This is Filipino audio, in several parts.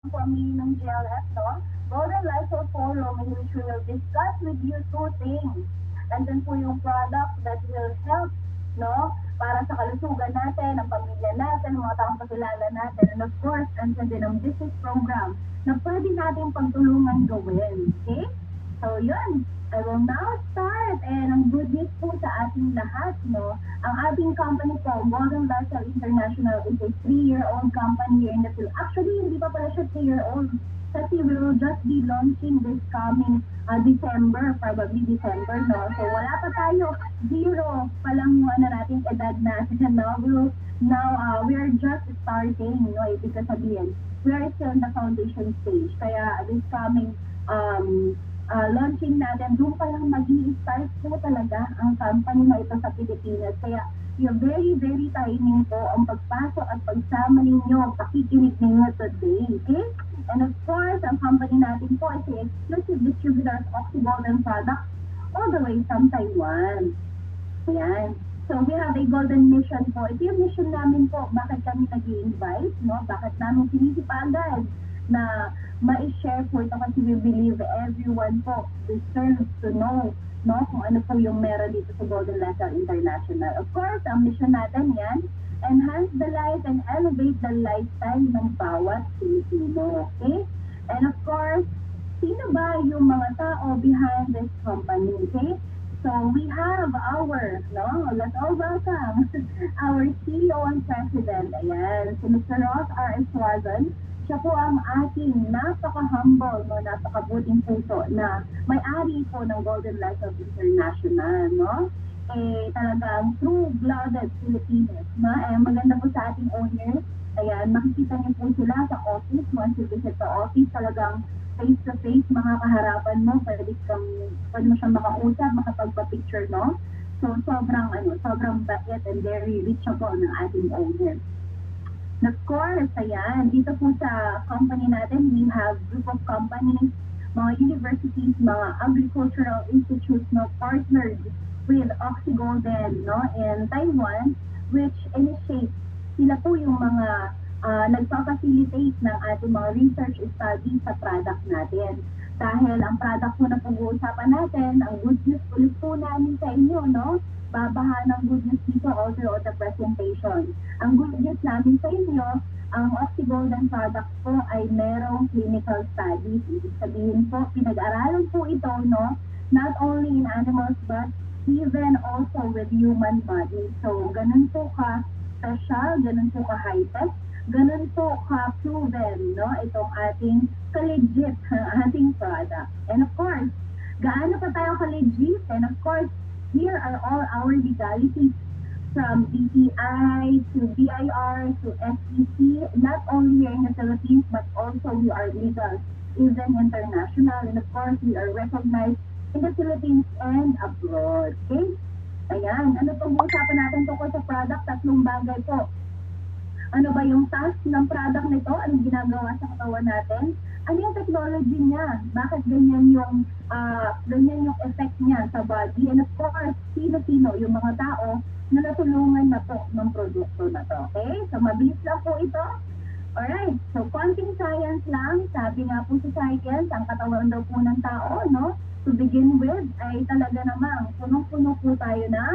from me ng GLS, no? Golden Lifestyle Forum in which we will discuss with you two things. Nandun po yung product that will help, no? Para sa kalusugan natin, ang pamilya natin, ang mga taong kakilala natin. And of course, andyan din ang business program na pwede natin pagtulungan gawin. Okay? So, yun. I will now start. And ang good news po sa ating lahat, no? Ang ating company po, Golden Lifestyle International, is a 3-year-old company here in the Philippines. Actually, hindi pa pala siya 3-year-old. Kasi we will just be launching this coming December, probably December, no? So, wala pa tayo. Zero pa lang yung nating edad natin, no? We are just starting, no? Ibig sabihin, we are still in the foundation stage. Kaya this coming launching natin, doon pa lang mag-i-start po talaga ang company na ito sa Pilipinas. Kaya yung very, very timing po ang pagpasok at pagsama ninyo, pakikinig ninyo today. Okay? And of course, ang company natin po ay si exclusive distributor of Oxygolden products all the way from Taiwan. Ayan. So, we have a golden mission po. Ito yung mission namin po. Bakit kami nag-i-invite, no? Bakit namin sinisipagan na ma-share po ito kasi we believe everyone po deserves to know, no? Kung ano po yung meron dito sa Golden Lifestyle International. Of course, ang mission natin yan, enhance the life and elevate the lifestyle ng bawat Pilipino. Okay? And of course, sino ba yung mga tao behind this company? Okay? So we have our, no, let's all welcome our CEO and President, ayan, si Mr. Ross R. Eswazon. Siya po ang ating napaka-humble, no, napaka-buting puso na may-ari po ng Golden Lifestyle International, no? Talagang true-blooded Filipinos, no? Maganda po sa ating owners. Ayan, makikita niyo po sila sa office, once you visit the office, talagang face-to-face, makakaharapan mo, pwede mo siyang makausap, makapagpa-picture, no? So, sobrang bait and very reachable ng ating owner. Of course, ayan, dito po sa company natin, we have group of companies, mga universities, mga agricultural institutes, no, partnered with Oxygolden, no, in Taiwan, which initiate, sila po yung mga nagpa-facilitate ng ating mga research study sa product natin. Dahil ang product po na pag-uusapan natin, ang good news ulit po namin sa inyo, no? Babaha ng good news dito all throughout the presentation. Ang good news namin sa inyo, ang Oxygolden product po ay merong clinical studies. Ibig sabihin po, pinag-aralan po ito, no? Not only in animals, but even also with human body. So, ganun po ka-special, ganun po ka-high-tech, ganun po ka-proven, no? Itong ating ka-legit ating product. And of course, gaano pa tayo ka-legit? And of course, here are all our legalities from DTI to BIR to SEC, not only here in the Philippines, but also we are legal, even international. And of course, we are recognized in the Philippines and abroad. Okay? Ayan. Ano pong usapan natin tungkol sa product? Tatlong bagay po. Ano ba yung task ng product nito? Anong ginagawa sa katawan natin? Ano yung technology niya? Bakit ganyan yung effect niya sa body? And of course, sino-sino yung mga tao na natulungan na po ng produkto na to. Okay? So, mabilis lang po ito. Alright. So, konting science lang. Sabi nga po sa science, ang katawan daw po ng tao, no? To begin with, ay talaga namang punong-puno po tayo na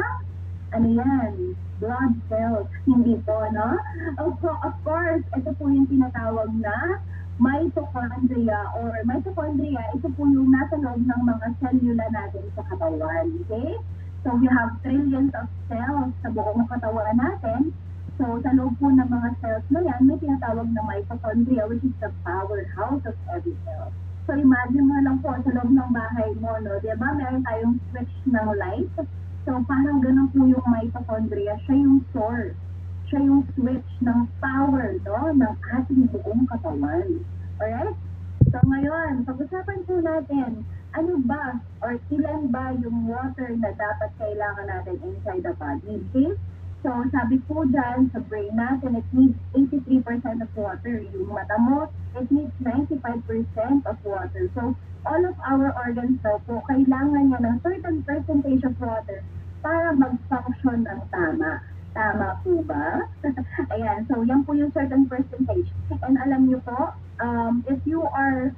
ano yan, blood cells, hindi po, no? Of course, ito po yung tinatawag na mitochondria or mitochondria, ito po yung nasa loob ng mga cellula natin sa katawan, okay? So, we have trillions of cells sa buong katawan natin. So, sa loob po ng mga cells na yan, may tinatawag na mitochondria, which is the powerhouse of every cell. So, imagine mo lang po sa loob ng bahay mo, no? Diba, meron tayong switch ng light. So, parang ganun po yung mitochondria. Siya yung source. Siya yung switch ng power, no? Ng ating buong katawan. Alright? So, ngayon, pag-usapan po natin, ano ba or ilan ba yung water na dapat kailangan natin inside the body? Okay? So, sabi po dyan, sa brain natin, it needs 83% of water. Yung mata mo, it needs 95% of water. So, all of our organs daw po, kailangan niya ng certain percentage of water para mag-function ng tama. Tama po ba? Ayan, so yan po yung certain percentage. And alam niyo po, If you are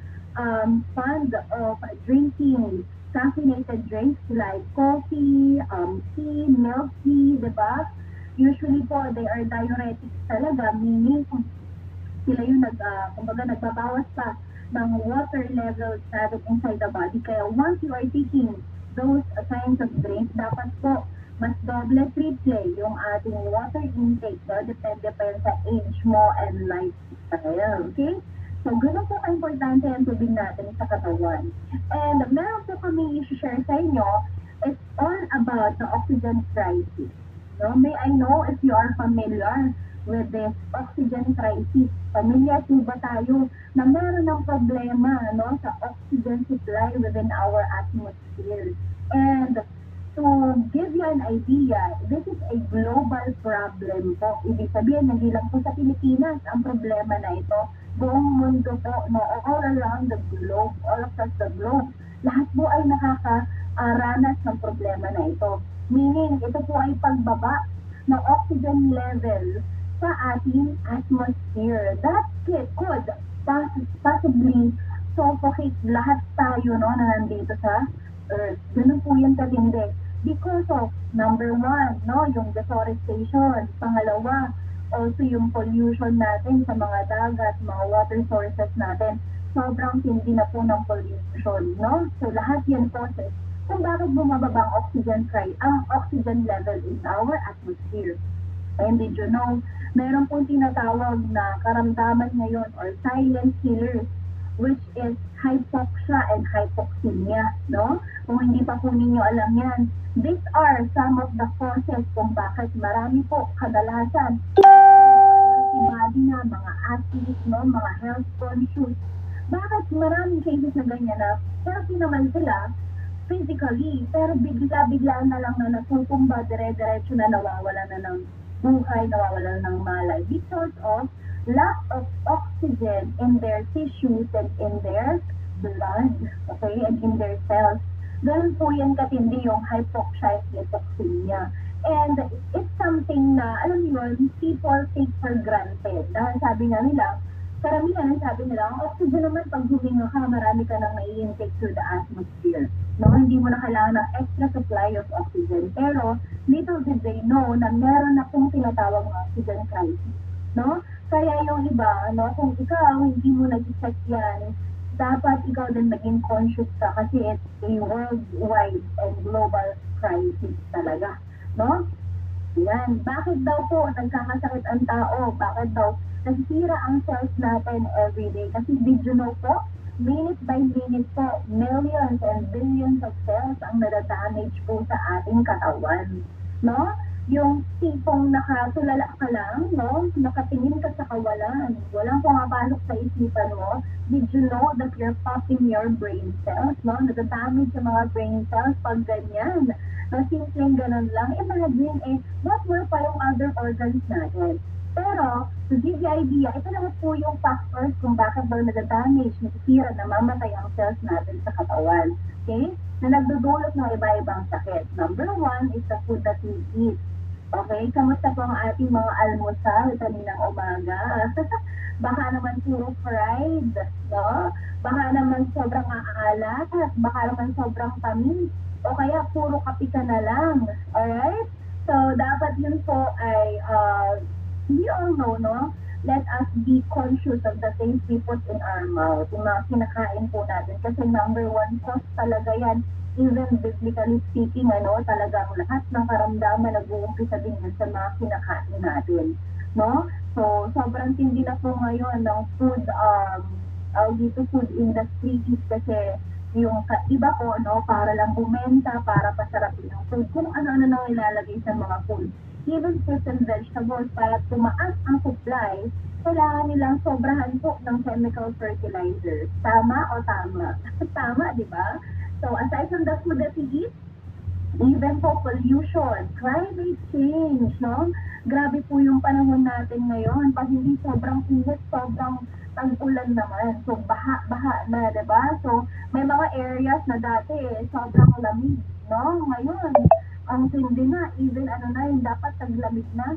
fond of drinking caffeinated drinks like coffee, tea, milk tea, diba? Usually po, they are diuretics talaga, meaning sila yung kumbaga nagbabawas pa ng water levels natin inside the body. Kaya once you are taking those kinds of drinks, dapat po mas doble, triple yung ating water intake. No? Depende pa yun sa age mo and lifestyle. Okay? So, ganun po ka-importante ang tubig natin sa katawan. And meron po kami i-share sa inyo, it's all about the oxygen crisis. No? May I know if you are familiar with this oxygen crisis. Familiar po ba tayo na meron ng problema no, sa oxygen supply within our atmosphere? And to give you an idea, this is a global problem po. Ibig sabihin, hindi lang po sa Pilipinas ang problema na ito. Buong mundo po, no, all around the globe, all across the globe, lahat po ay nakakaranas ng problema na ito. Meaning, ito po ay pagbaba ng oxygen level sa ating atmosphere. That could possibly suffocate lahat tayo no, na nandito sa Earth. Ganun po yung katindi. Because of, number one, no, yung deforestation. Pangalawa, also yung pollution natin sa mga dagat, mga water sources natin. Sobrang tindi na po ng pollution, no? So, lahat yan causes kung bakit bumababa ang oxygen level in our atmosphere. And did you know, meron pong tinatawag na karamdaman ngayon or silent killers, which is hypoxia and hypoxemia, no? Kung hindi pa po ninyo alam yan, these are some of the causes kung bakit marami po kadalasan body na, mga athletes, no? Mga health conscious. Bakit maraming cases na ganyan na healthy naman sila physically, pero bigla-bigla na lang na natutumba, dire-diretso na nawawala na ng buhay, nawawalan ng malay because of lack of oxygen in their tissues and in their blood, okay, and in their cells. Ganun po yan katindi yung hypoxia and hypoxemia. And it's something na, alam niyo yun, people take for granted. Dahil sabi nga nila, karamihan ang sabi nila, ang oxygen naman pag huminga ka, marami ka nang nai-intake through the atmosphere. No, hindi mo na kailangan ng extra supply of oxygen. Pero, little did they know na meron na pong tinatawag ng oxygen crisis. No? Kaya yung iba, no, kung ikaw hindi mo nag-check yan, dapat ikaw din maging conscious ka kasi it's a worldwide and global crisis talaga. No? Yan. Bakit daw po nagkakasakit ang tao? Bakit daw nasisira ang cells natin everyday? Kasi did you know po, minute by minute po, millions and billions of cells ang nadadamage po sa ating katawan. No? Yung tipong nakatulala ka lang, no? Nakatingin ka sa kawalan, walang pumapasok sa isipan mo, did you know that you're popping your brain cells, no? Nadadamage sa mga brain cells pag ganyan. No, simpleng ganun lang. Imagine, what were pa yung other organs natin? Pero, to give you idea, ito lang po yung factors kung bakit daw nadadamage, nasisira, namamatay ang cells natin sa katawan. Okay? Na nagdudulot ng iba-ibang sakit. Number one is the food that we eat. Okay? Kamusta po ang ating mga almusal kaninang umaga? Baka naman puro fried, no? Baka naman sobrang aalat, baka naman sobrang tamis, o kaya puro kape ka na lang. Alright? So, dapat yun po ay, we all know, no? Let us be conscious of the things we put in our mouth, yung mga kinakain po natin. Kasi number one cause talaga yan, even biblically speaking, ano, talagang lahat ng karamdaman nag-uumpisa din yan sa mga kinakain natin. No? So, sobrang tindi na po ngayon ng food, dito food industry kasi yung iba po, no, para lang bumenta, para pasarapin ang food, kung ano-ano nang ilalagay sa mga food. Even fruits and vegetables, para tumaas ang supply, kailangan nilang sobrahan po ng chemical fertilizers. Tama o tama? Tama, di ba? So, aside from the food that we eat, even po pollution, climate change, no? Grabe po yung panahon natin ngayon. Pag hindi sobrang init, sobrang tag-ulan naman. So, baha na, diba? So, may mga areas na dati, sobrang lamig, no? Ngayon, ang tindi na, even ano na, yung dapat taglamig na,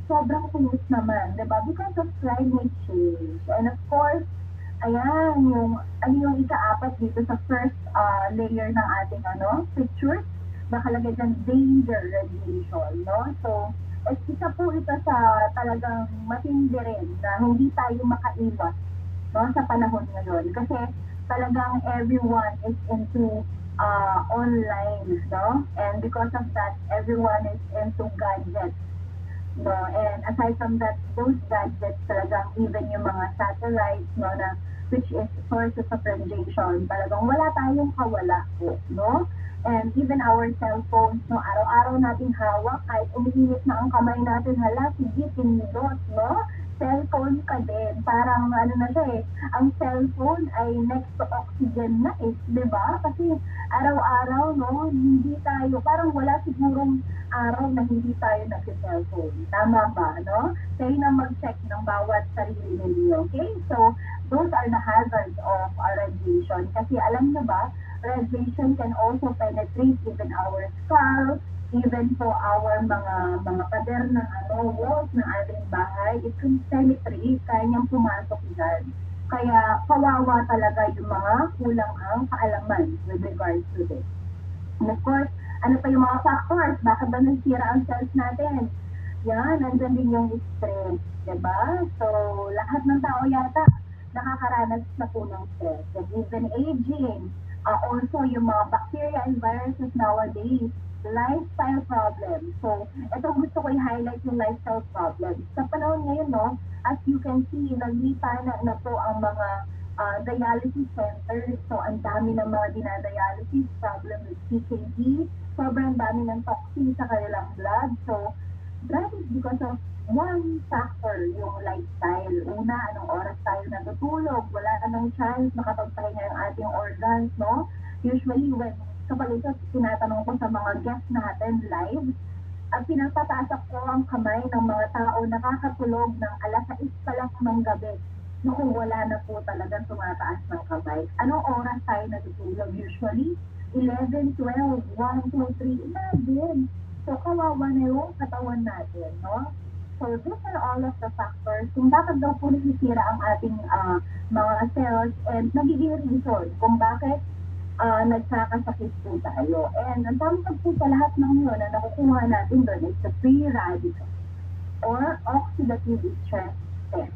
sobrang init naman, diba? Because of climate change. And of course, Ayan, yung ikaapat dito sa first layer ng ating picture, nakalagay dyan danger radiation, no? So, isa po ito sa talagang matindi rin na hindi tayo makaiwas, no, sa panahon ngayon. Kasi talagang everyone is into online, no? And because of that, everyone is into gadgets. No, and aside from that, those gadgets talagang even yung mga satellites, no, na which is sources of radiation, talagang wala tayong kawala po, no? And even our cell phones, no, araw-araw nating hawak, kahit umiinit na ang kamay natin, hala, sige, pinindot, no? Cellphone ka din. Parang ano na siya eh, ang cellphone ay next to oxygen na eh, di ba? Kasi araw-araw, no, hindi tayo, parang wala sigurong araw na hindi tayo nag-cellphone. Tama ba, no? Kayo na mag-check ng bawat sarili ninyo, okay? So, those are the hazards of radiation. Kasi alam nyo ba, radiation can also penetrate even our skull, even po our mga pader ng walls ng ating bahay. It can penetrate, kaya niyang pumasok dyan. Kaya kawawa talaga yung mga kulang ang kaalaman with regards to this. And of course, ano pa yung mga factors? Bakit ba nasira ang cells natin? Yan, nandun din yung stress, diba? So, lahat ng tao yata nakakaranas na po ng stress. And even aging, also yung mga bacteria and viruses nowadays, lifestyle problems. So, ito gusto ko i-highlight yung lifestyle problems. Sa panahon ngayon, no, as you can see, naglipa na po ang mga dialysis centers. So, ang dami ng mga dinadialysis, problem with CKD, sobrang dami ng toxin sa kanilang blood. So, that is because of one factor, yung lifestyle. Una, anong oras tayo natutulog? Wala nang chance makapagpahinga yung ating organs, no? Usually, kapag ito, tinatanong ko sa mga guests natin live, at pinapataas ko ang kamay ng mga tao nakakatulog ng alas 6 pa lang ng gabi. Kung wala na po talagang tumataas ng kamay. Anong oras tayo natutulog? Usually, 11, 12, 1, 2, 3, imagine. So, kawawa na yung katawan natin, no? So, these are all of the factors kung bakit daw po nasisira ang ating mga cells and nagiging reason kung bakit nagkakasakit po tayo. And ang tamang po sa lahat ng yun na nakukuha natin doon is the free radical or oxidative stress test.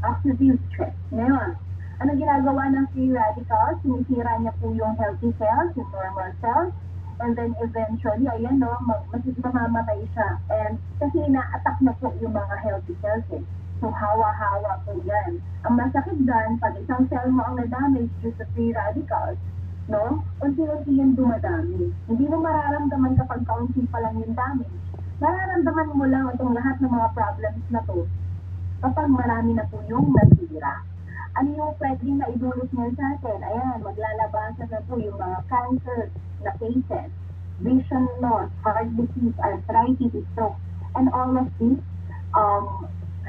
Oxidative stress. Ngayon, ano ginagawa ng free radicals? Sinisira niya po yung healthy cells, yung normal cells, and then eventually, ayan no, mamamatay siya. And kasi ina-attack na po yung mga healthy cells eh. So, hawa-hawa po yan. Ang masakit dyan, pag isang cell mo ang na-damage due sa free radicals, no, unti-unti yung dumadami. Hindi mo mararamdaman kapag kaunti pa lang yung damage. Mararamdaman mo lang itong lahat ng mga problems na to kapag marami na po yung nasira. Ano yung pwedeng naidulot niya sa atin? Ayan, maglalabasan na po yung mga cancer na cases, vision loss, heart disease, arthritis, stroke, and all of these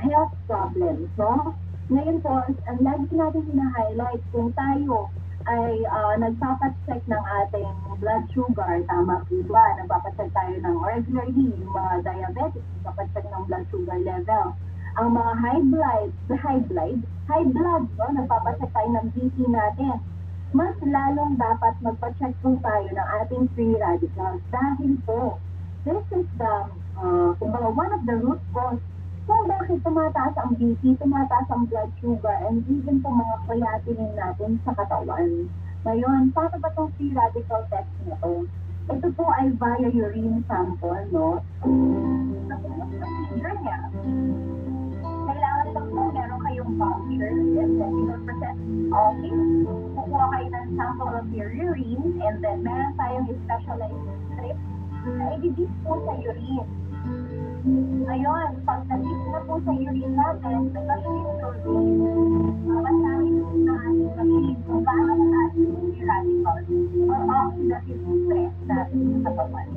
health problems, no? Ngayon po, ang lagi natin hina-highlight kung tayo ay nagpapacheck ng ating blood sugar, tama po ba? Nagpapacheck tayo ng regularly, yung mga diabetics, nagpapacheck ng blood sugar level. Ang mga high blood, no? Nagpapacheck tayo ng BP natin. Mas lalong dapat magpacheck po tayo ng ating free radicals dahil po, this is the, one of the root cause kung bakit tumataas ang BP, tumataas ang blood sugar, and even po mga creatinine natin sa katawan. Ngayon, paano ba itong free radical test na ito? Ito po ay via urine sample, no? Procedure niya. Kailangan lang po meron kayong voucher, yes, 70%. Okay, kukuha kayo ng sample of your urine, and then meron tayong specialized strip na i-dip po sa urine. Ngayon, pag nag-dip na po sa urine natin, may machine protein. Masahin po na ating machine kung paano ang ating free radicals or oxidative stress natin sa katawan.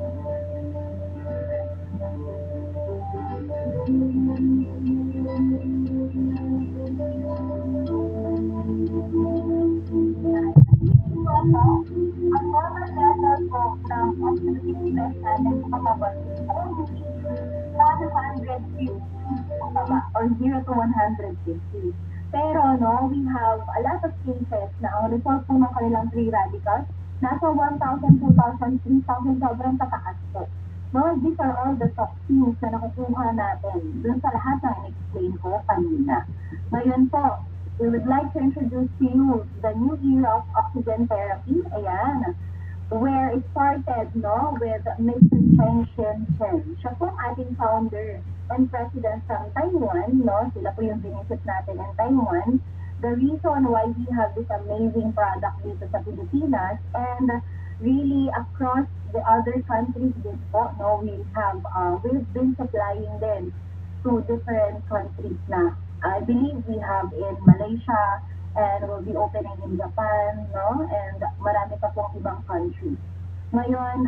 Ang normal level po ng oxidative stress natin sa katawan only 150 or 0 to 150. Pero no, we have a lot of cases na ang result po ng kanilang free radicals nasa 1,000, 2,000, 3,000, sobrang tataas po. No, these are all the toxins na nakukuha natin dun sa lahat ng in-explain ko kanina. Ngayon po, we would like to introduce to you the new era of oxygen therapy. Ayan, where it started, no, with Mr. Chen Shen-Chen. Siya po ang ating founder and president from Taiwan, no? Sila po yung binisit natin in Taiwan. The reason why we have this amazing product dito sa Pilipinas and really across the other countries din po, no? We've been supplying them to different countries na. I believe we have in Malaysia, and we'll be opening in Japan, no? And marami pa pong ibang countries. Ngayon,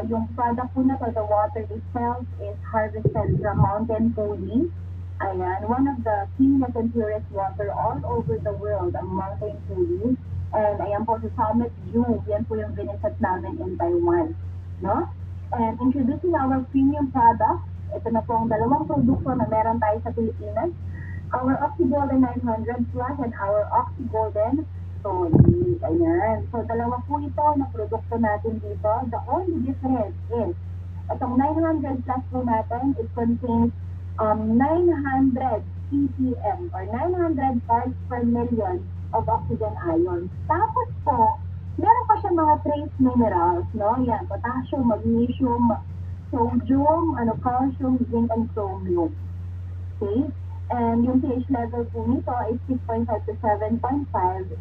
yung product po na to, the water itself is harvested from Mountain Puli. Ayan, one of the cleanest and purest water all over the world, ang Mountain Puli. And ayan po sa Summit View, yan po yung biniset namin in Taiwan, no? And introducing our premium product, ito na po ang dalawang produkto na meron tayo sa Pilipinas. Our Oxygolden 900 Plus and our Oxygolden Tonic. Ayan. So, dalawa po ito na produkto natin dito. The only difference is, itong 900 Plus po natin, it contains 900 ppm or 900 parts per million of oxygen ions. Tapos po, meron pa siya mga trace minerals, no? Yan, potassium, magnesium, sodium, calcium, zinc, and chromium. Okay? And yung pH level po nito is 6.5 to 7.5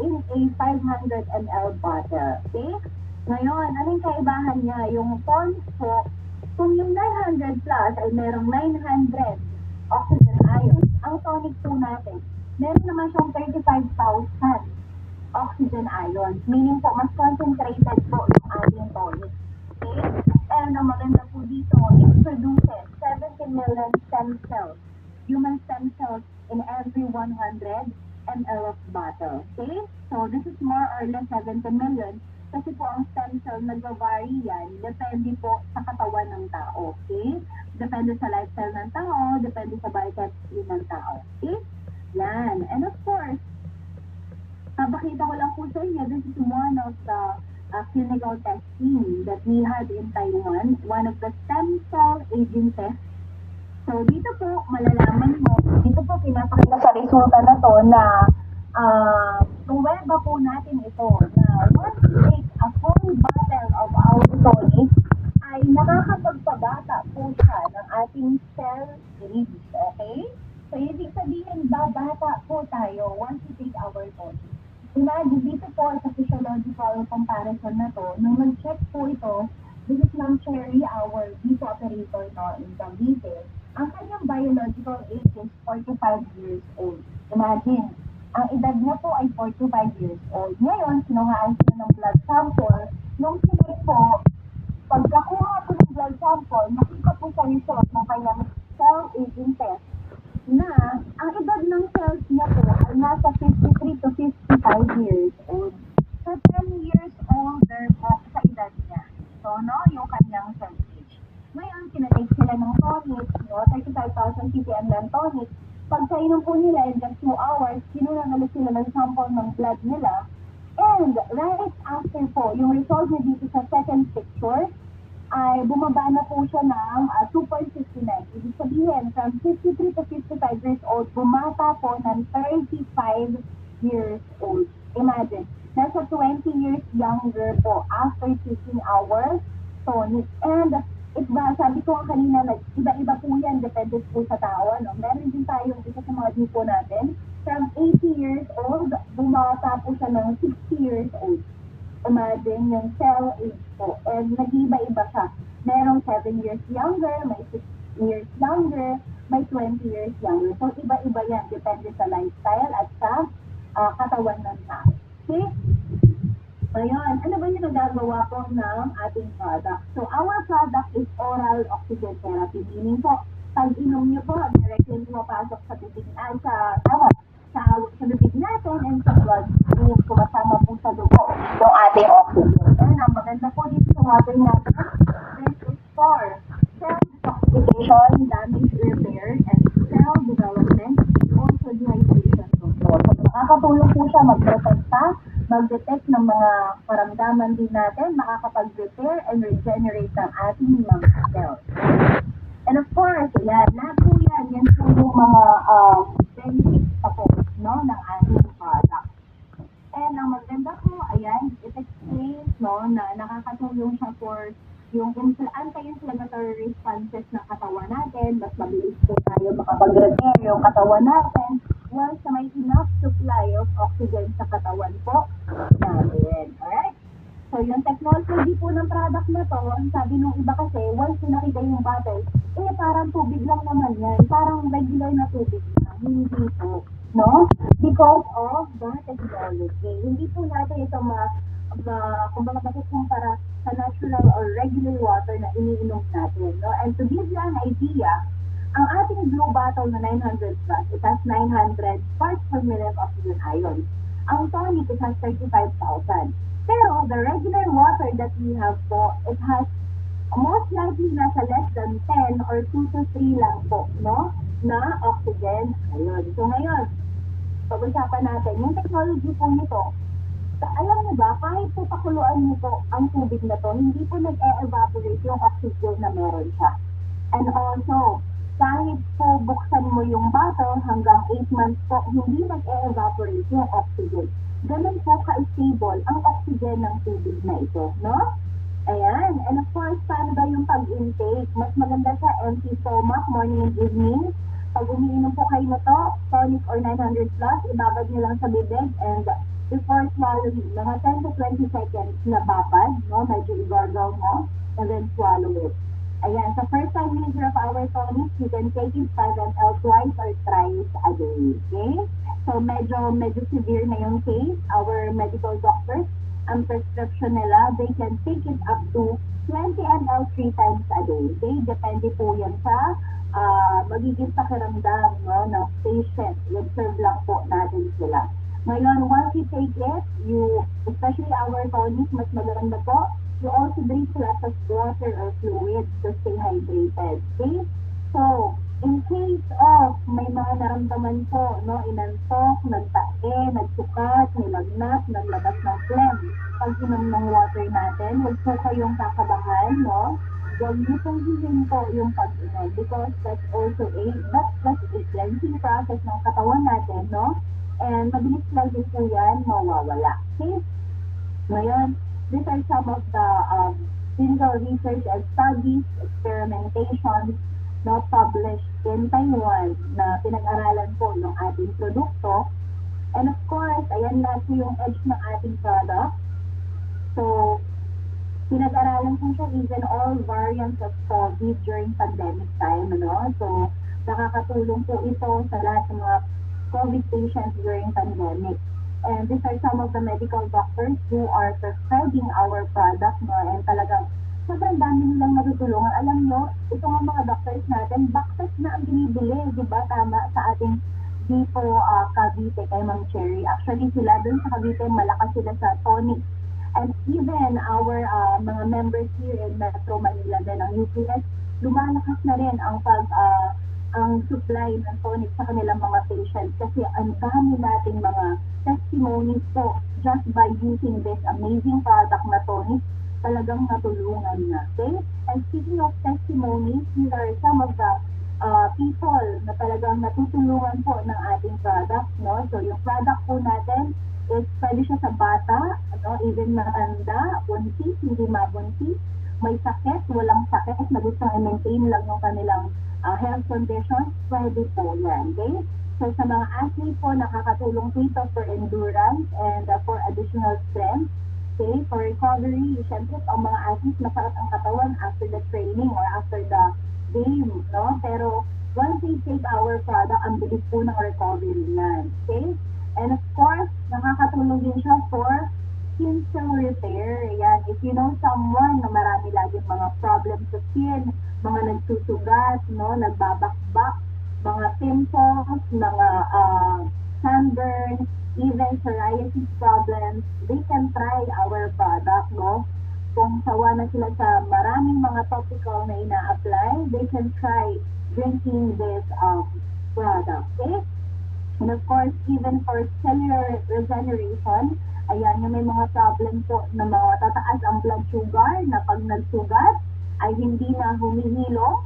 in a 500 ml bottle. Okay? Ngayon, anong kaibahan niya? Yung tonic po, kung yung 900 plus ay merong 900 oxygen ions, ang tonic po natin, meron naman siyang 35,000 oxygen ions. Meaning po, mas concentrated po yung ating tonic. Okay? And ang maganda po dito, it produces 70 million stem cells, human stem cells in every 100 ml of bottle. Okay? So, this is more or less 70 million kasi po ang stem cell nag-vary yan, depende po sa katawan ng tao. Okay? Depende sa lifestyle ng tao, depende sa biochemistry ng tao. Okay? Yan. And of course, pakita ko lang po sa inyo, this is one of the clinical testing that we had in Taiwan, one of the stem cell aging tests. So, dito po, malalaman mo, dito po pinapakita sa resulta na to na pruweba po natin ito na once we take a full bottle of our tonic, ay nakakapagpabata po siya ng ating cell age. Okay? So, ibig sabihin, babata po tayo once we take our tonic. Imagine, dito po sa physiological comparison na to, nung nag-check po ito, this is Ma'am Cherry, our dito operator in Cavite. Ang kanyang biological age is 45 years old. Imagine, ang edad niya po ay 45 years old. Ngayon, sinuhaan siya ng blood sample. Nung sinig po, pagkakuha po ng blood sample, nakita po sa result ng kanyang cell aging test na ang edad ng cells niya po ay nasa 53 to 55 years old. So, 10 years older po sa edad niya. So, no, yung kanyang cell age. Ngayon, kinatake sila ng tonic, no, 35,000 ppm ng tonic. Pag kainom po nila in just 2 hours, kinunan ulit sila ng sample ng blood nila. And right after po, yung result niya dito sa second picture, ay bumaba na po siya ng 2.59. Ibig sabihin, from 53 to 55 years old, bumata po ng 35 years old. Imagine, nasa 20 years younger po after taking our tonic. And sabi ko kanina, iba-iba po yan, depende po sa tao. No? Meron din tayong isa sa mga grupo natin, from 80 years old, bumata po siya ng 60 years old. Imagine yung cell age po. And nag-iba-iba siya. Merong 7 years younger, may 6 years younger, may 20 years younger. So, iba-iba yan. Depende sa lifestyle at sa katawan ng tao. Okay? Ngayon, ano ba yung nagagawa po ng ating product? So, our product is oral oxygen therapy. Meaning po, pag inom nyo po, directly pumapasok sa bibig sa bibig natin and sa blood stream, kumasama po sa dugo yung ating oxygen. And ang maganda po dito sa water natin, this is for cell detoxification, damage repair, and cell development, also dehydration. nakakatulong po siya magprotekta, mag-detect ng mga karamdaman din natin, makakapag-repair and regenerate ng ating mga cells. And of course, yan po yung mga benefits pa po, no, ng ating product. And ang maganda po, ayan, it explains, no, na nakakatulong siya for yung anti-inflammatory responses ng katawan natin, mas mabilis po tayo makapag-repair yung katawan natin once na may enough supply of oxygen sa katawan po natin. Alright? So, yung technology po ng product na to, sabi nung iba kasi, once nakita yung bottle, parang tubig lang naman yan. Parang regular na tubig lang. Hindi po. No? Because of the technology. Hindi po natin ito kumbaga para sa natural or regular water na iniinom natin. No? And to give you an idea, ang ating blue bottle na 900 plus, it has 900 parts per million oxygen ions. Ang tonic, it has 35,000. Pero the regular water that we have po, it has most likely nasa less than 10 or 2 to 3 lang po, no? Na oxygen. Ayun. So ngayon, pag-usapan natin, yung technology po nito, alam niyo ba, kahit po pakuluan niyo po ang tubig na to, hindi po nag-e-evaporate yung oxygen na meron siya. And also, kahit po buksan mo yung bottle hanggang 8 months po, hindi nag-e-evaporate yung oxygen. Ganun po ka-stable ang oxygen ng tubig na ito, no? Ayan. And of course, paano ba yung pag-intake? Mas maganda sa empty stomach, morning and evening. Pag umiinom po kayo na to, tonic or 900 plus, ibabad nyo lang sa bibig and before swallowing, mga 10 to 20 seconds na babad, no? Medyo i-gargle mo, and then swallow it. Ayan, sa first time user of our tonic, you can take it 5 ml twice or thrice a day, okay? So, medyo severe na yung case. Our medical doctors, ang prescription nila, they can take it up to 20 ml 3 times a day, okay? Depende po yan sa magiging pakiramdam, no, ng patient. I-observe lang po natin sila. Ngayon, once you take it, especially our tonic, mas maganda po, you also drink lots of water or fluids to stay hydrated. Okay? So, in case of may mga naramdaman po, no, inantok, nagtae, nagsukat, nilagnat, naglabas ng phlegm, pag inom ng water natin, huwag po kayong kakabahan, no? Huwag niyo pong hihin po yung pag-inom because that's also a cleansing process ng katawan natin, no? And mabilis lang din po yan mawawala. Okay? Ngayon, these are some of the clinical research and studies, experimentations, not published in Taiwan na pinag-aralan po ng ating produkto. And of course, ayan na po yung edge ng ating product. So, pinag-aralan po siya even all variants of COVID during pandemic time. Ano? So, nakakatulong po ito sa lahat ng mga COVID patients during pandemic. And these are some of the medical doctors who are prescribing our product, no? And talagang sobrang dami nilang natutulungan. Alam nyo, ito nga mga doctors natin, boxes na ang binibili, di ba? Tama sa ating dito Cavite kay Ma'am Cherry. Actually, sila dun sa Cavite, malakas sila sa tonic. And even our mga members here in Metro Manila din, ang UPS, lumalakas na rin ang supply ng tonic sa kanilang mga patients kasi ang dami nating mga testimonies po just by using this amazing product na tonic, talagang natulungan na. Okay? And speaking of testimonies, these are some of the people na talagang natutulungan po ng ating product, no? So yung product po natin is pwede siya sa bata, no? Even matanda, buntis, hindi mabuntis, may sakit, walang sakit na gustong i-maintain lang yung kanilang health conditions, pwede po yan, okay? So sa mga athlete po, nakakatulong po ito for endurance and for additional strength, okay? For recovery, syempre ang mga athletes masakit ang katawan after the training or after the game, no? Pero once they take our product, ang bilis po ng recovery niyan, okay? And of course, nakakatulong din siya for skin cell repair. Yan, if you know someone na marami laging mga problems sa skin, mga nagsusugat, no, nagbabakbak, mga pimples, mga sunburn, even psoriasis problems, they can try our product, no? Kung sawa na sila sa maraming mga topical na ina-apply, they can try drinking this product, okay? And of course, even for cellular regeneration, ayan, yung may mga problem po na mga tataas ang blood sugar na pag nagsugat ay hindi na humihilo.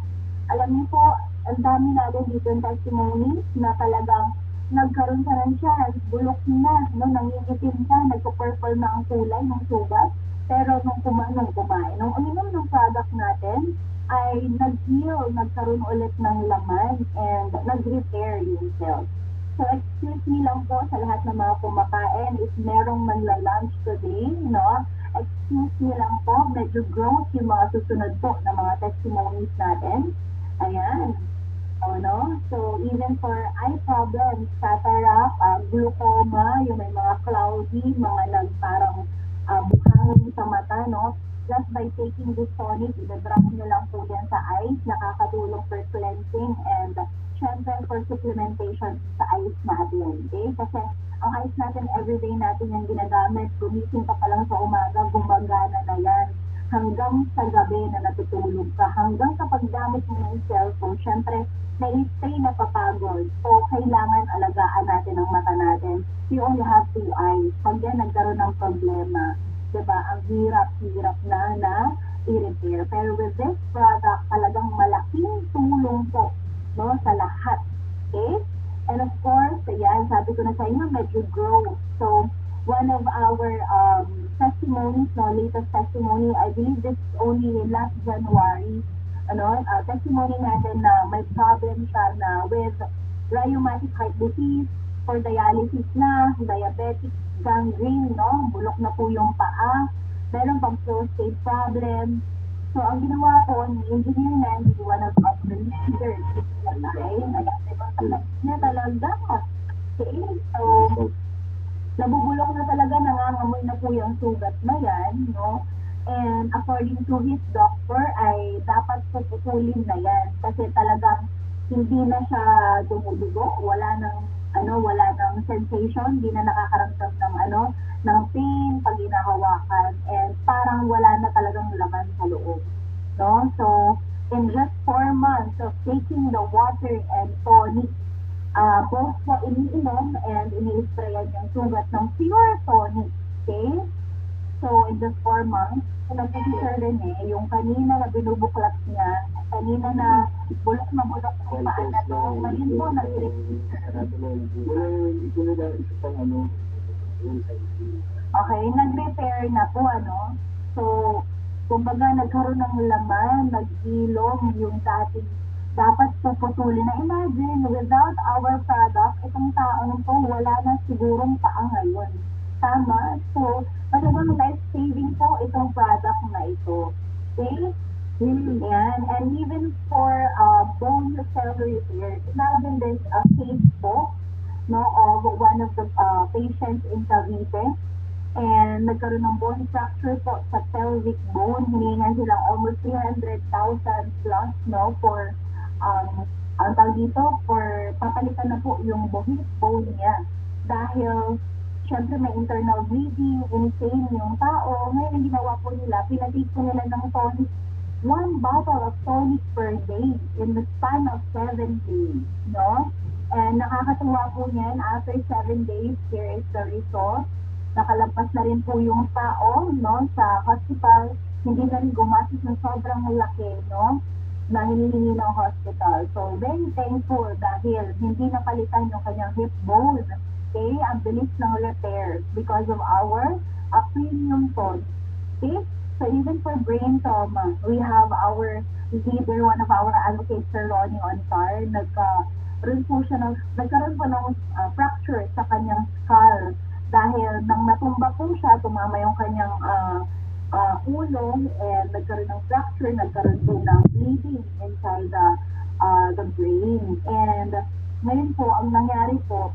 Alam niyo po, ang dami natin dito yung testimonies na talagang nagkaroon ka ng chance, bulok na, no, nangingitim na, nagpo-purple na ang kulay ng sugat. Pero nung kumain, nung uminom ng product natin, ay nag-heal, nagkaroon ulit ng laman and nag-repair yung cells. So, excuse me lang po sa lahat ng mga kumakain if merong manla-lunch today, no? Excuse me lang po, medyo gross yung mga susunod po na mga testimonies natin. Ayan. Oh, no? So, even for eye problems, cataract, glaucoma, yung may mga cloudy, mga parang buhangin sa mata, no? Just by taking this tonic, i-drop nyo lang po yan sa eyes, nakakatulong for cleansing and syempre for supplementation sa eyes natin. Okay? Kasi ang eyes natin, everyday natin yung ginagamit, gumising ka pa lang sa umaga, gumagana na yan. Hanggang sa gabi na natutulog ka, hanggang sa paggamit mo ng cellphone, syempre, na-stay na papagod. So, kailangan alagaan natin ang mata natin. We only have 2 eyes. Pag yan nagkaroon ng problema, diba, ang hirap-hirap na i-repair. Pero with this product, talagang malaking tulong po, no, sa lahat. Okay? And of course, ayan, sabi ko na sa inyo, medyo grow. So, one of our testimonies, no, latest testimony, I believe this only last January, testimony natin na may problem siya na with rheumatic heart disease, for dialysis na, diabetic, gangrene, no? Bulok na po yung paa, meron pang prostate problem. So, ang ginawa po ni Engineer Nancy, one of the leaders, niya talaga. Okay, so, nabubulok na talaga, nangangamoy na po yung sugat na yan, no? And according to his doctor, ay dapat puputulin na yan kasi talagang hindi na siya dumudugo, wala nang sensation, hindi na nakakaramdam ng pain pag hinahawakan, and parang wala na talagang laman sa loob, no? So, in just 4 months of taking the water and tonic, both po iniinom and ini-sprayan yung sugat ng pure tonic, okay? So, in just 4 months, sabi si Sir Rene, yung kanina na binubuklat niya, kanina na bulok yung paan na to, ngayon po okay, nag-repair na po, So, kumbaga, nagkaroon ng laman, nag-ilong yung dapat puputulin na. Imagine, without our product, itong taong to, wala na sigurong paa ngayon. Tama? So, talagang life-saving po itong product na ito. Okay? Yan. And even for bone cell repair, imagine there's a case po, no, of one of the patients in Cavite, and nagkaroon ng bone fracture po sa pelvic bone. Hiningan silang almost 300,000 plus, no, for ang tawag dito, for papalitan na po yung hip bone niya. Dahil syempre may internal bleeding, insane yung tao. Ngayon, ang ginawa po nila, pinatake po nila ng tonic, 1 bottle of tonic per day in the span of 7 days, no? And nakakatuwa po niyan, after 7 days, here is the result. Nakalampas na rin po yung tao, no, sa hospital, hindi na rin gumastos ng sobrang laki, no, na hinihingi ng hospital. So, very thankful dahil hindi napalitan yung kanyang hip bone. Okay, ang bilis ng repair because of our premium tone. Okay, so even for brain trauma, we have our leader, one of our advocates, Sir Ronnie Ontar, nagkaroon po ng fracture sa kanyang skull dahil nang natumba po siya, tumama yung kanyang ulo, and nagkaroon ng fracture, nagkaroon po ng bleeding inside the brain. And ngayon po, ang nangyari po,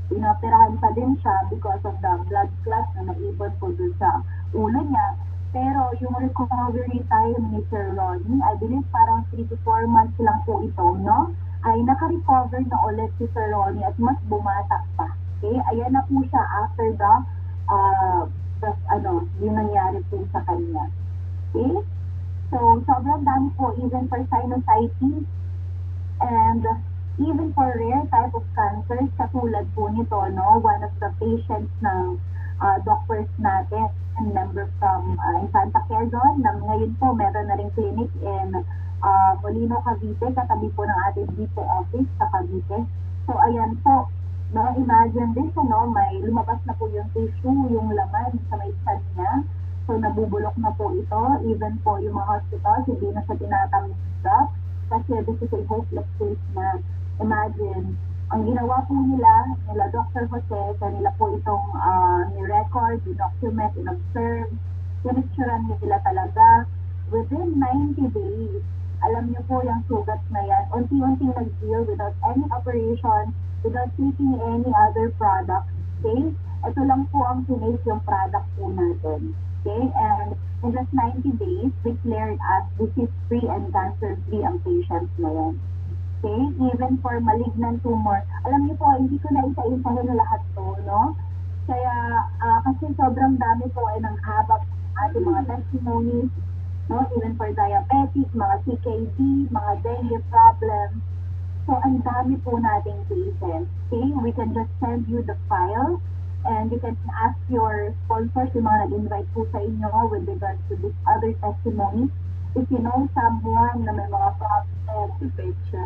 inoperahan pa din siya because of the blood clot na naibot po dun sa ulo niya. Pero yung recovery time ni Sir Ronnie, I believe parang 3 to 4 months lang po ito, no? Ay naka-recover na ulit si Sir Ronnie at mas bumata pa. Okay? Ayan na po siya after yung nangyari po sa kanya. Okay? So, sobrang dami po, even for sinusitis, and even for rare type of cancers, katulad po nito, no, one of the patients ng doctors natin, member from Infanta Quezon, na ngayon po meron na rin clinic in Molino, Cavite, katabi po ng ating dito office sa Cavite. So, ayan po, no, imagine this, ano, may lumabas na po yung tissue, yung laman sa may stud niya. So, nabubulok na po ito. Even po yung mga hospitals, hindi na siya tinatanggap kasi this is a hopeless case na. Imagine, ang ginawa po nila Dr. Jose, kanila po itong ni-record, in-document, in-observe, pinicturean nila talaga within 90 days. Alam niyo po yung sugat na yan, unti-unting nag-heal without any operation, without taking any other product. Okay? Ito lang po ang sinake yung product po natin. Okay? And in just 90 days, declared as disease-free and cancer-free ang patients na yan. Okay? Even for malignant tumor. Alam niyo po, hindi ko na isa-isahin na lahat to, no? Kaya, kasi sobrang dami po ay ng habak ating mga testimonies, no? Even for diabetic, mga CKD, mga dengue problem. So, ang dami po nating cases. Okay? We can just send you the file and you can ask your sponsors, yung mga nag-invite po sa inyo with regards to this other testimony. If you know someone na may mga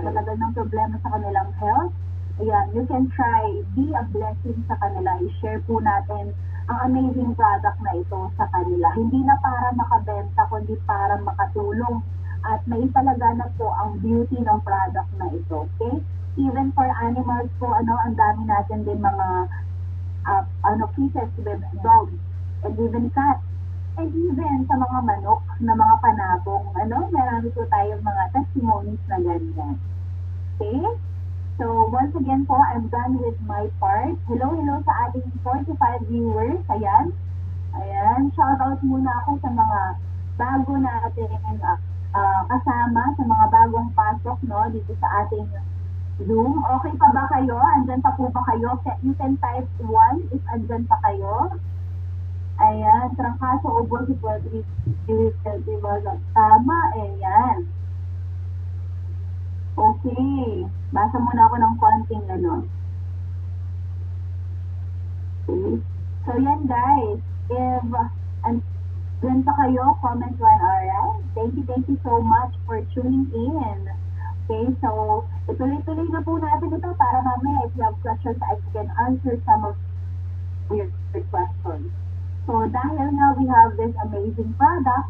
matagal ng problema sa kanilang health, ayan, you can try, be a blessing sa kanila. I-share po natin ang amazing product na ito sa kanila. Hindi na para makabenta, kundi para makatulong at may palaganan po ang beauty ng product na ito. Okay? Even for animals po, ang dami natin din mga cases with dogs and even cats. And even sa mga manok na mga panabong, marami po tayong mga testimonies na ganyan. Okay? So, once again po, I'm done with my part. Hello sa ating 45 viewers. Ayan. Shoutout muna ako sa mga bago natin kasama, sa mga bagong pasok, no, dito sa ating Zoom. Okay pa ba kayo? Andyan pa po ba kayo? You can type 1 if andyan pa kayo. Ayan, trangkaso ubos si Puerto Tama, ayan. Okay. Basa muna ako ng konting Okay. So, yan guys. If andyan pa kayo, comment 1, alright? Thank you so much for tuning in. Okay, so ituloy-tuloy na po natin ito para mamaya if you have questions, I can answer some of your questions. So dahil nga we have this amazing product,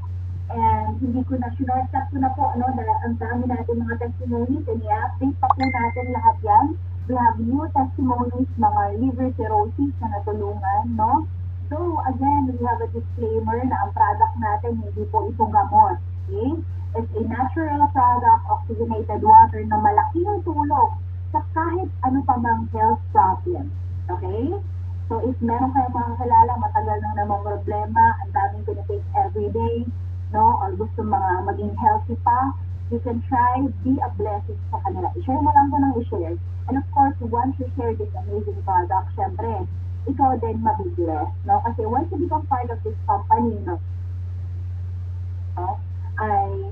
and hindi ko na shortcut ko na po, dahil ang dami natin mga testimonies, and i-update pa po natin lahat yan. We have new testimonies, mga liver cirrhosis na natulungan, no? So again, we have a disclaimer na ang product natin hindi po ito gamot. Okay? It's a natural product, oxygenated water na malaking tulong sa kahit ano pa mang health problem. Okay? So, if meron kayong mga kilala, matagal nang namang problema, ang daming pinitake everyday, no? Or gusto mga maging healthy pa, you can try, be a blessing sa kanila. I-share mo lang ko ng i-share. And of course, once you share this amazing product, syempre, ikaw din mabibless, no? Kasi once you become part of this company, no? Ay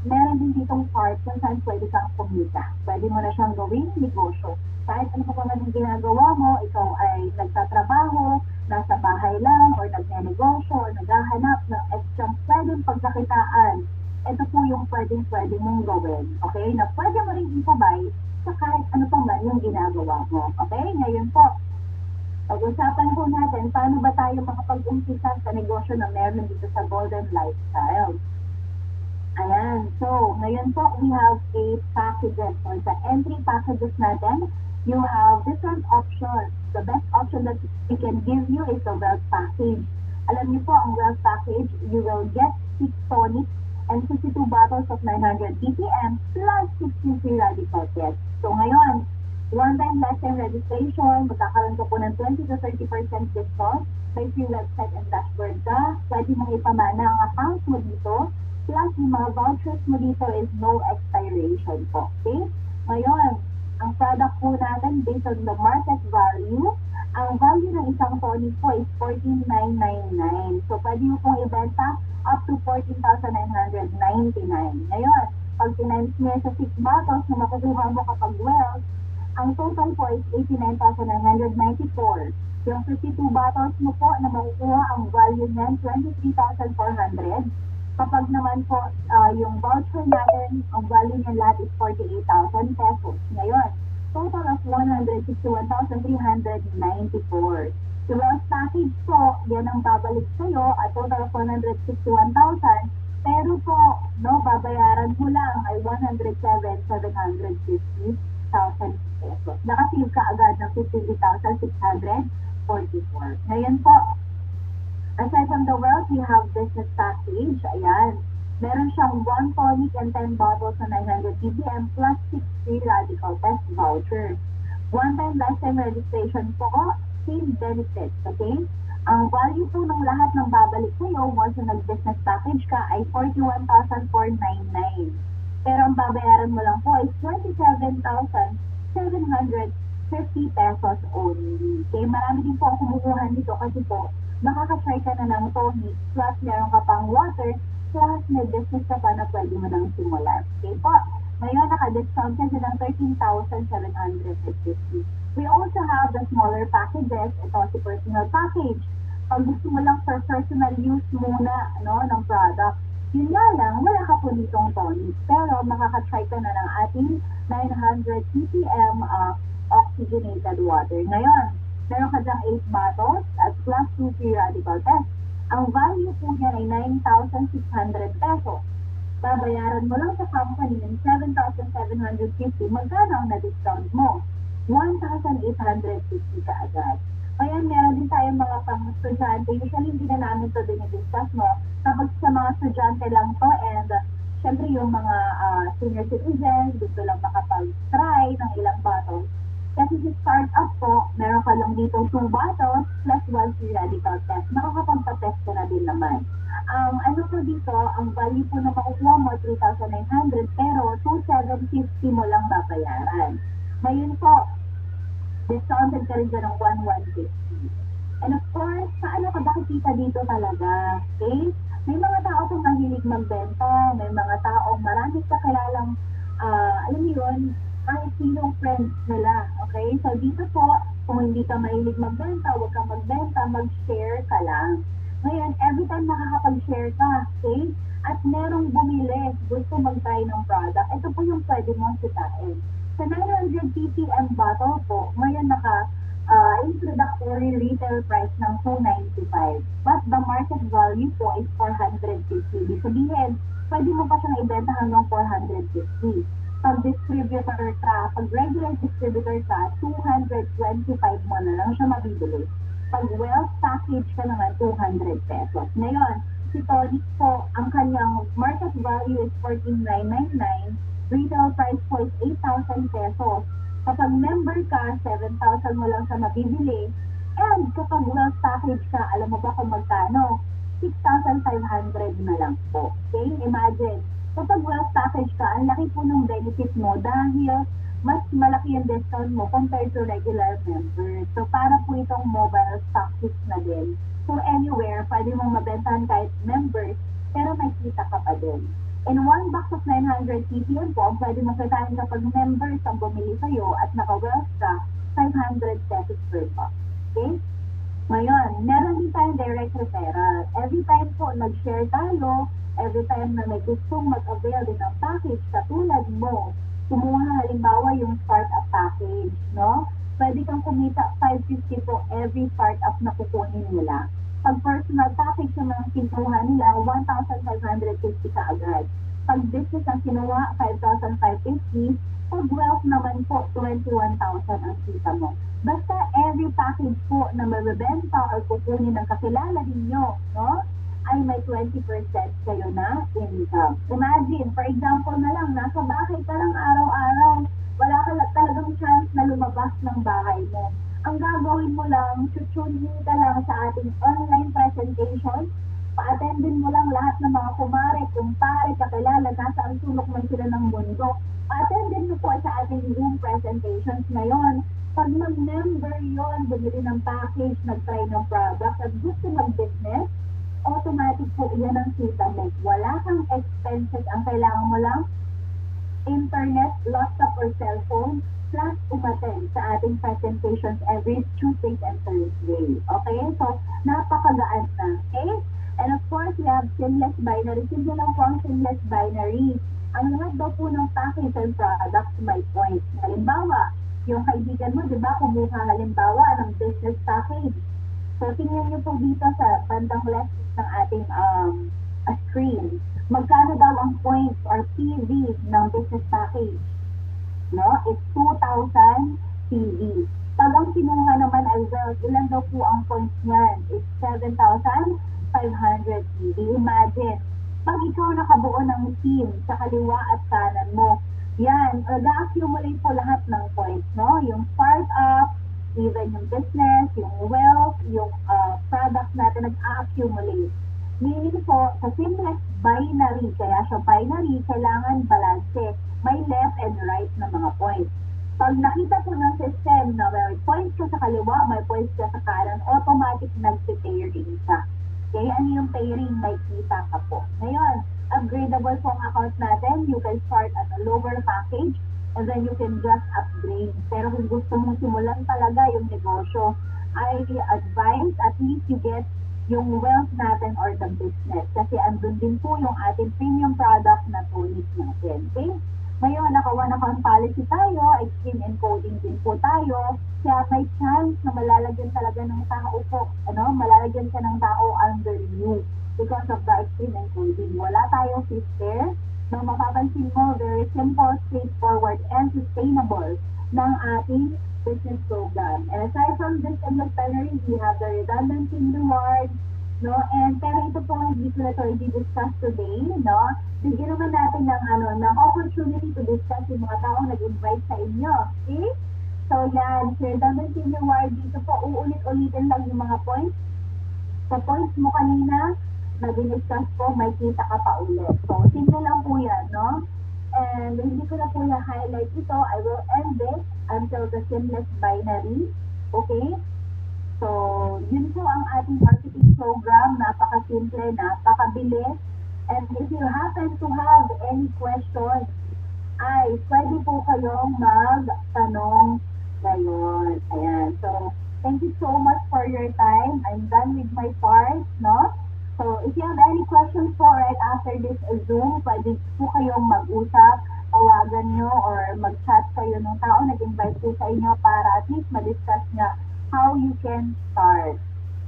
meron din ditong part kung saan pwede kang kumita. Pwede mo na siyang gawing negosyo. Kahit ano pa man yung ginagawa mo, ikaw ay nagtatrabaho, nasa bahay lang, or nagnenegosyo, or naghahanap ng extra pwedeng pagkakitaan. Ito po yung pwede mong gawin. Okay? Na pwede mo rin isabay sa kahit ano pa man yung ginagawa mo. Okay? Ngayon po, pag-usapan po natin, paano ba tayo makapag-umpisa sa negosyo na meron dito sa Golden Lifestyle. Ayan. So, ngayon po, we have 8 packages. So, sa entry packages natin, you have different options. The best option that we can give you is the Wealth Package. Alam niyo po, ang Wealth Package, you will get 6 tonics and 52 bottles of 900 ppm plus 16 free radical tests. So, ngayon, one-time lifetime registration, magkakaroon ka po ng 20 to 30% discount. May free website and dashboard ka. Pwede mong ipamana ang account mo dito. Plus, yung mga vouchers mo dito is no expiration po. Okay? Ngayon, ang product po natin based on the market value, ang value ng isang tonic po is 14,999. So, pwede mo pong ibenta up to 14,999. Ngayon, pag tinimes mo sa 6 bottles na makukuha mo kapag wealth, ang total po is 89,994. Yung 52 bottles mo po na makukuha, ang value niyan 23,400. Kapag naman po yung voucher natin, ang value niyan lahat is 48,000 pesos. Ngayon, total of 161,394. Sa wealth package po, yan ang babalik sa'yo at total of 161,000. Pero po, no, babayaran mo lang ay 107,750,000 pesos. Nakasave ka agad ng 53,644. Ngayon po, aside from the wealth, we have business package. Ayan. Meron siyang 1 tonic and 10 bottles na 900 ppm plus 6 free radical test voucher. One-time lifetime registration po, same benefits, okay? Ang value po ng lahat ng babalik sa'yo once na nag-business package ka ay 41,499. Pero ang babayaran mo lang po ay 27,750 pesos only. Okay, marami din po ang kumukuha dito kasi po makaka-try ka na ng tonic plus meron ka pang water plus may business ka pa na pwede mo nang simulan. Okay po, ngayon naka-discount ka ng 13,750. We also have the smaller packages. Ito si personal package. Pag gusto mo lang for personal use muna ng product, yun nga lang, wala ka po ditong tonic. Pero makaka-try ka na ng ating 900 ppm oxygenated water. Ngayon, meron ka dyang 8 bottles at plus 2 free radical test. Ang value po niya ay 9,600 pesos. Babayaran mo lang sa company ng 7,750. Magkano ang na-discount mo? 1,850 ka agad. Kaya meron din tayong mga pang-estudyante. Usually, hindi na namin ito dinidiscuss mo. Kapag sa mga estudyante lang to and syempre yung mga senior citizens, gusto lang makapag-try ng ilang bottles. Kasi sa start-up po, meron ka lang dito 2 bottles plus 1 free radical test. Makakapagpa-test ka na din naman. Ano po dito, ang value po na makukuha mo, 3,900, pero 2,750 mo lang babayaran. Ngayon po, discounted ka rin dyan ng 1,150. And of course, paano ka ba kikita dito talaga? Okay? May mga tao pong mahilig magbenta, may mga taong maraming kakilalang, alam mo yun, kahit sinong friends nila. Okay? So dito po, kung hindi ka mahilig magbenta, huwag ka magbenta, mag-share ka lang. Ngayon, every time nakakapag-share ka, okay? At merong bumili, gusto mag-try ng product, ito po yung pwede mong sitain. Sa 900 ppm bottle po, ngayon introductory retail price ng 295. But the market value po is 450. Ibig sabihin, pwede mo pa siyang ibenta hanggang 450. Pag distributor ka, pag regular distributor ka, 225 mo na lang siya mabibili. Pag wealth package ka naman, 200 pesos. Ngayon, si Tonic po, ang kanyang market value is 14,999. Retail price po is 8,000 pesos. Kapag member ka, 7,000 mo lang sa mabibili. And kapag wealth package ka, alam mo ba kung magkano? 6,500 na lang po. Okay? Imagine, kapag wealth package ka, ang laki po ng benefit mo dahil mas malaki yung discount mo compared to regular members. So, para po itong mobile stockist na din. So, anywhere, pwede mong mabentahan kahit members, pero may kita ka pa din. In one box of 900 ppm po, pwede makitain kapag members ang bumili sa'yo at naka-wealth ka, 500 pesos per box. Okay? Ngayon, meron din tayong direct referral. Every time po nag-share tayo, every time na may gustong mag-avail din ng package, katulad mo, kumuha halimbawa yung startup package, no? Pwede kang kumita 550 po every startup na kukunin nila. Pag personal package yung mga kinuha nila, 1,550 ka agad. Pag business ang kinuha, 5,550. Pag wealth naman po, 21,000 ang kita mo. Basta every package po na mabibenta or kukunin ng kakilala ninyo, no, ay may 20% kayo na income. Imagine, for example na lang, nasa bahay ka lang araw-araw, wala ka talagang chance na lumabas ng bahay mo. Ang gagawin mo lang, tutunin ka lang sa ating online presentation, pa-attendin mo lang lahat ng mga kumare, kumpare, kakilala, nasa ang sulok man sila ng mundo. Pa-attendin mo po sa ating Zoom presentations ngayon. Pag mag-member yon, bumili ng package, nag-try ng product, at gusto mag-business, automatic po yan ang kita mo. Wala kang expenses, ang kailangan mo lang, internet, laptop, or cellphone, plus umattend sa ating presentations every Tuesdays and Thursday. Okay? So, napakagaan na. Okay? And of course, we have seamless binary. Simple lang po ang seamless binary. Ang lahat daw po ng package and products may points. Halimbawa, yung kaibigan mo, di ba, kumuha halimbawa ng business package. So, tingnan niyo po dito sa bandang left ng ating screen. Magkano daw ang points or PV ng business package? No? It's 2,000 PV. Pag ang kinuha naman ay wealth, ilan daw po ang points niyan? It's 7,500 PV. Imagine, pag ikaw nakabuo ng team sa kaliwa at kanan mo, yan, nag-accumulate po lahat ng points, no? Yung startup, even yung business, yung wealth, yung product natin nag-accumulate. Meaning po, sa seamless binary, kaya siya binary, kailangan balance. May left and right na mga points. Pag nakita po ng system na may points ka sa kaliwa, may points ka sa kanan, automatic nag-pairing siya. Okay, ano yung pairing? May kita ka po. Ngayon, upgradable po ang account natin. You can start at a lower package and then you can just upgrade. Pero kung gusto mong simulan talaga yung negosyo, I advise at least you get yung wealth natin or the business. Kasi andun din po yung ating premium product na tonic natin. Okay? Ngayon, naka-one account policy tayo, extreme encoding din po tayo, kaya may chance na malalagyan talaga ng tao po, malalagyan ka ng tao under you because of the extreme encoding. Wala tayong sister, no, mapapansin mo, very simple, straightforward, and sustainable ng ating business program. And aside from this binary, we have the redundancy rewards, no? And pero ito po hindi ko na ito i-discuss today, no? Bigyan naman natin ng opportunity to discuss yung mga taong nag-invite sa inyo. Okay? So yan, redundancy reward dito po, uulit-ulitin lang yung mga points. Sa points mo kanina, na diniscuss po, may kita ka pa ulit. So, simple lang po yan, no? And hindi ko na po na-highlight ito. I will end this until the seamless binary. Okay? So, yun po ang ating marketing program. Napaka-simple, napakabilis. And if you happen to have any questions, ay pwede po kayong magtanong ngayon. Ayan. So, thank you so much for your time. I'm done with my part, no? So, if you have any questions po right after this Zoom, pwede po kayong mag-usap, tawagan nyo, or mag-chat kayo ng tao nag-invite po sa inyo para at least ma-discuss nga how you can start.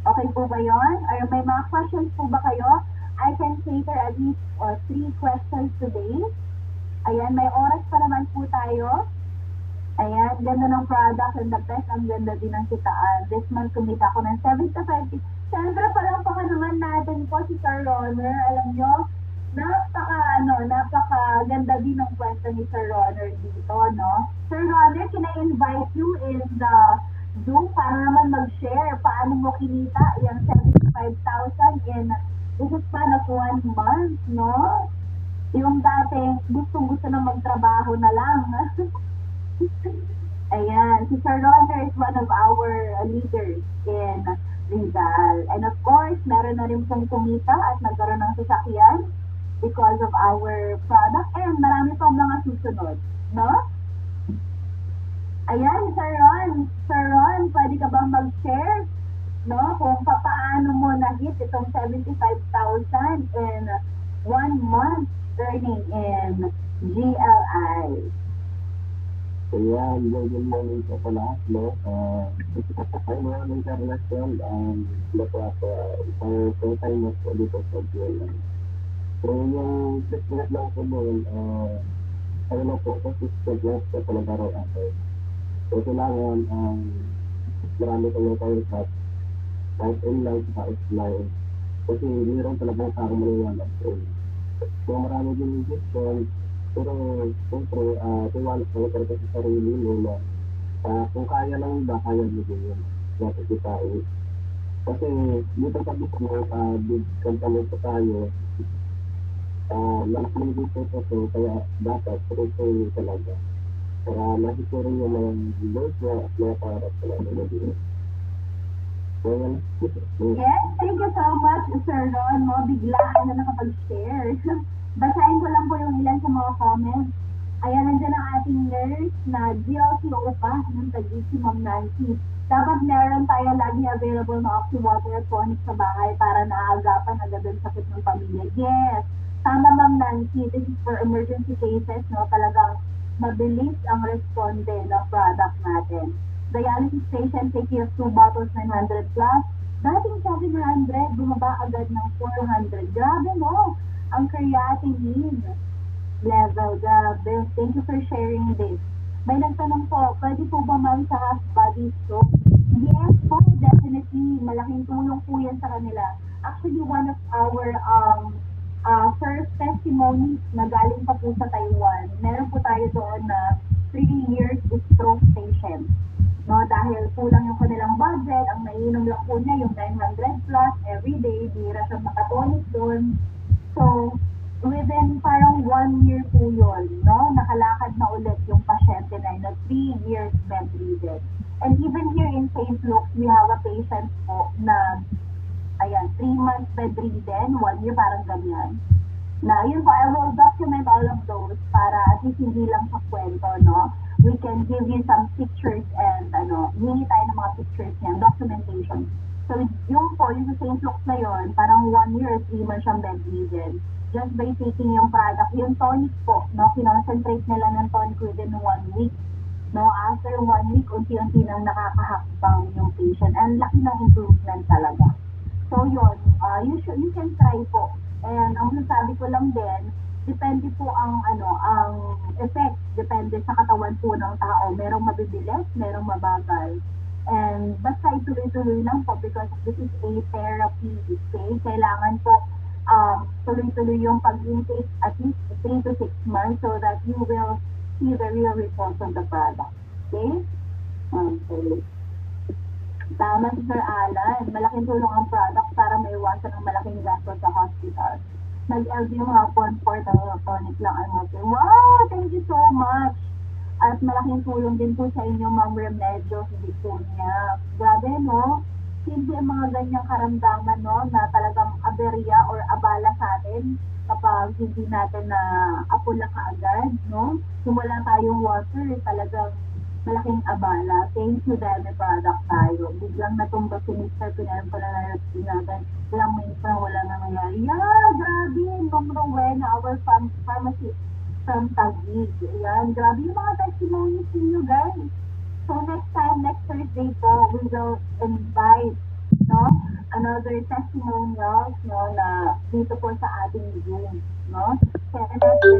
Okay po ba yun? Or may mga questions po ba kayo? I can cater at least 3 questions today. Ayan, may oras pa naman po tayo. Ayan, ganda ng product and the best, ang ganda din ng kitaan. This month, kumita ko ng 75. Siyempre, parang naman natin po si Sir Ronner. Alam nyo, napaka-ganda din ng kwento ni Sir Ronner dito, no? Sir Ronner, can I invite you in the Zoom para naman mag-share paano mo kinita yung 75,000 in this is span of 1 month, no? Yung dati, gustong-gusto na magtrabaho na lang. Ayan, si Sir Ronner is one of our leaders in Rizal. And of course, meron na rin pong kumita at nagkaroon ng sasakyan because of our product. And marami pa mga susunod, no? Ayan, Sir Ron. Sir Ron, pwede ka bang mag-share, no? Kung paano mo na-hit itong 75,000 in 1 month earning in GLI. Ayan, good morning po po lahat, no? Ay, mga international, po ako, isang full-time na po dito sa GLI. So, yung business lang po doon, ano na po, consistent lang po talaga raw ako. So, kailangan, marami kayong kausap, kahit online sa offline. Kasi hindi rin talagang parang maniwala po. So, marami din yung question, pero, siyempre, tiwala ko talaga sa sarili mo na kung kaya lang ba, kaya mo din yun. Natin kita kasi dito sa business, big company pa tayo, malaking dito ito, kaya dapat tuloy talaga. Para makikita rin yung mga goals na at mga parang talaga na dito. Yes, thank you so much, Sir Ron, mo. Biglaan na nakapag-share. Basahin ko lang po yung ilan sa mga comments. Ayan, nandiyan ang ating nurse na GLCO pa ng Taguig, si Ma'am Nancy. Dapat meron tayo lagi available na oxywater at tonic sa bahay para naagapan agad ang sakit ng pamilya. Yes, tama Ma'am Nancy, this is for emergency cases, no? Talagang mabilis ang responde ng product natin. Dialysis patient taking of 2 bottles 900 plus. Dating 700, bumaba agad ng 400. Grabe no, ang creatinine level. Grabe. Thank you for sharing this. May nagtanong po, pwede po ba ma'am sa half body soap? Yes po, definitely. Malaking tulong po yan sa kanila. Actually, one of our first testimonies na galing pa po sa Taiwan, meron po tayo doon na 3 years stroke patient. No, dahil kulang yung kanilang budget, ang naiinom lang po niya yung 900 plus every day, bira siya makatonic doon. So, within parang 1 year po yun, no? Nakalakad na ulit yung pasyente na 3 years bedridden. And even here in St. Luke's, we have a patient po na, ayan, 3 months bedridden, 1 year parang ganyan. Na yun po, I will document all of those para at least hindi lang sa kwento, no? We can give you some pictures and, hingi tayo ng mga pictures yan, documentation. So, yung po, yung sa St. Luke's na yun, parang 1 year or 3 months siyang bedridden. Just by taking yung product, yung tonic po, no? Kinoncentrate nila ng tonic within 1 week. No? After 1 week, unti-unti nang nakakahakbang yung patient. And laki ng improvement talaga. So, yun, you can try po. And ang sasabi ko lang din, depende po ang effect, depende sa katawan po ng tao. Merong mabibilis, merong mabagal. And basta ituloy-tuloy lang po because this is a therapy, okay? Kailangan po tuloy-tuloy yung pag-intake at least 3 to 6 months so that you will see the real results of the product. Okay? Okay. Tama si Sir Alan, malaking tulong ang product para maiwasan ang malaking gastos sa hospital. Nag-LG yung hapon for tonic lang ang okay. Wow! Thank you so much! At malaking tulong din po sa inyo, Ma'am Remedios, hindi po niya. Grabe, no? Hindi ang mga ganyang karamdaman, no? Na talagang aberya or abala sa atin kapag hindi natin na apula kaagad, no? Kung wala tayong water, talagang malaking abala. Thank you dahil may product tayo. Biglang natumba si Mr. Pinayon pala na natin. Ilang minutes na wala nangyayari. Yeah, grabe. Ma'am Rowena, our pharmacy from Taguig. Ayan, grabe yung mga testimonies ninyo, guys. So next time, next Thursday po, we will invite, no, another testimonials, no, na dito po sa ating Zoom, no. Kaya